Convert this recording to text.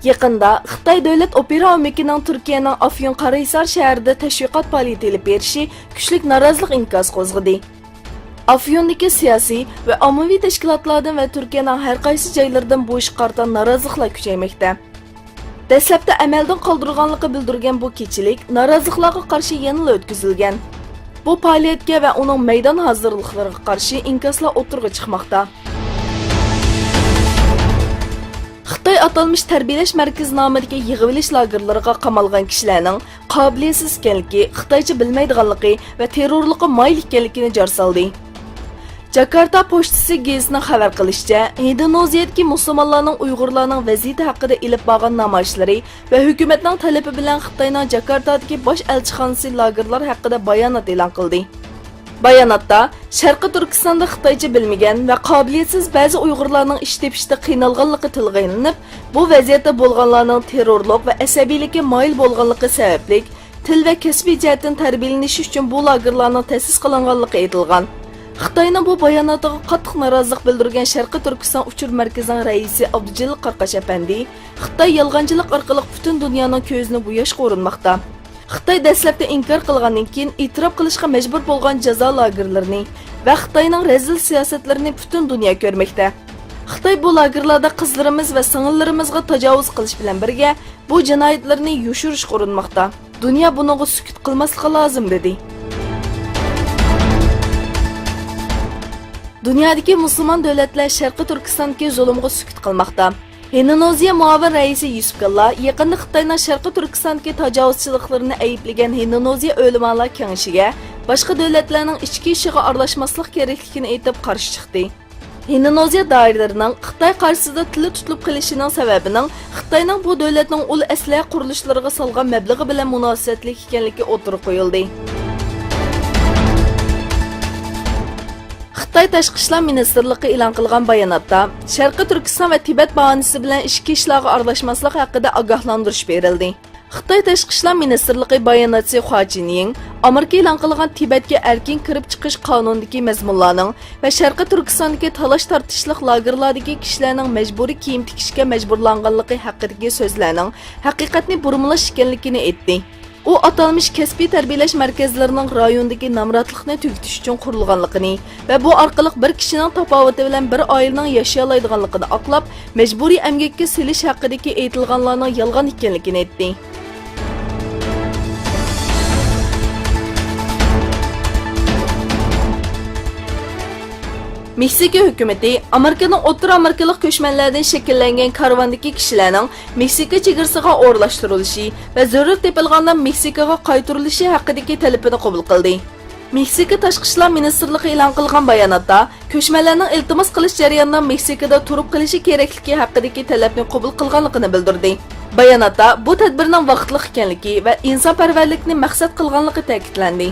Yaqında Xitoy davlat opera omikining Turkiyaning Afyonkarahisar shahrida tashviqot faoliyati olib berishi kuchli norozilik inkas qo'zg'adi. Afyondagi siyosiy va ommaviy tashkilotlardan va Turkiyaning har qaysi joylaridan bu ishga qarata noroziliklar kuchaymoqda. Dastlabda amaldan qoldirilganligi bildirgan bu kechilik noroziliklarga qarshi yana o'tkazilgan. Bu faoliyatga va uning maydon hozirliklariga qarshi inkaslar o'tirg'i chiqmoqda. Xitoy atalmış tarbiyalash markazi nomidagi yig'ilish lagerlariga qamalgan kishilarning qobiliyatsiz ekanligi, Xitoycha bilmaydiganligi va terrorlikqa mayil ekanligini jar soldi. Jakarta pochtasi gazetining xabar qilishicha, Indoneziyadagi musulmonlarning Uyg'urlarning vaziyati haqida ilib borgan namoyishlari va hukumatning talabi bilan Xitoyning Jakartadagi bosh elchixonasi lagerlar haqida bayonot e'lon qildi. Bayonotda Sharqi Turkistonda Xitoycha bilmagan va qobiliyatsiz ba'zi Uyg'urlarning ish tepishda qiynalganligi tilga ilinib, bu vaziyatda bo'lganlarning terrorlik va asabiylikka moyil bo'lganligi sababli til va kasbiy jihatdan tarbiyalanish uchun bu lagerlarning ta'sis qilinganligi aytilgan. Xitoyning bu bayonotiga qattiq norozilik bildirgan Sharqi Turkiston uchur markazining raisi Abdujalil Qarqash apandi, Xitoy yolg'onchilik orqali butun dunyoning ko'zini bo'yashga urinmoqda. Xitoy dastlabda inkor qilgandan keyin e'tirof qilishga majbur bo'lgan jazo lagerlarini va Xitoyning rezil siyosatlarini butun dunyo ko'rmoqda. Xitoy bu lagerlarda qizlarimiz va singillarimizga tajovuz qilish bilan birga bu jinoyatlarni yushirishga urinmoqda. Dunyo bunga sukut qilmasligi lozim dedi. Dunyodagi musulmon davlatlar Sharqi Turkistondagi zulmga sukut qilmoqda. Indoneziya muavin raisi Yusuf Kalla yaqinda Xitoyning Sharqi Turkistondagi tajovuzchiliklarini ayblagan Indoneziya ulamolar kengashiga boshqa davlatlarning ichki ishiga aralashmaslik kerakligini aytib qarshi chiqdi. Indoneziya doiralarining Xitoy qarshisida tili tutilib qilishining sababining Xitoyning bu davlatning ul asliy qurilishlariga solgan mablag'i bilan munosabatli ekanligi o'tirib qo'yildi. Xitoy Tashqi ishlar ministrligi e'lon qilgan bayonotda Sharqi Turkiston va Tibet bahonasi bilan ichki ishlarga aralashmaslik haqida ogohlantirish berildi. Xitoy Tashqi ishlar ministrligi bayonotchisi Hua Jinying Amerika e'lon qilgan Tibetga erkin kirib chiqish qonunidagi mazmunlarning va Sharqi Turkistondagi talash tortishliq lagerlardagi kishilarning majburiy kiyim tikishga majburlanganligi haqidagi so'zlarning haqiqatni burmalash ekanligini aytdi. U atalmış kasbiy tarbiyalash markazlarining rayondagi namratlikni tugutish uchun qurilganligini va bu orqali bir kishining tafovati bilan bir oilaning yashay oladiganligini aqlab, majburiy emgakka selish haqidagi aytilganlarning yolg'on ekanligini aytdi. Meksika hukumati Amerikaning O'rta Amerikalik ko'chmanlardan shakllangan karvondagi kishilarning Meksika chegarasiga o'rlashtirilishi va zarurat tepilganda Meksikaga qaytarilishi haqidagi talabini qabul qildi. Meksika Tashqi ishlar ministrligi e'lon qilgan bayonotda ko'chmanlarning iltimos qilish jarayonida Meksikada turib qilishi kerakligi haqidagi talabni qabul qilganligini bildirdi. Bayonotda bu tadbirning vaqtli ekanligi va insonparvarlikni maqsad qilganligi ta'kidlandi.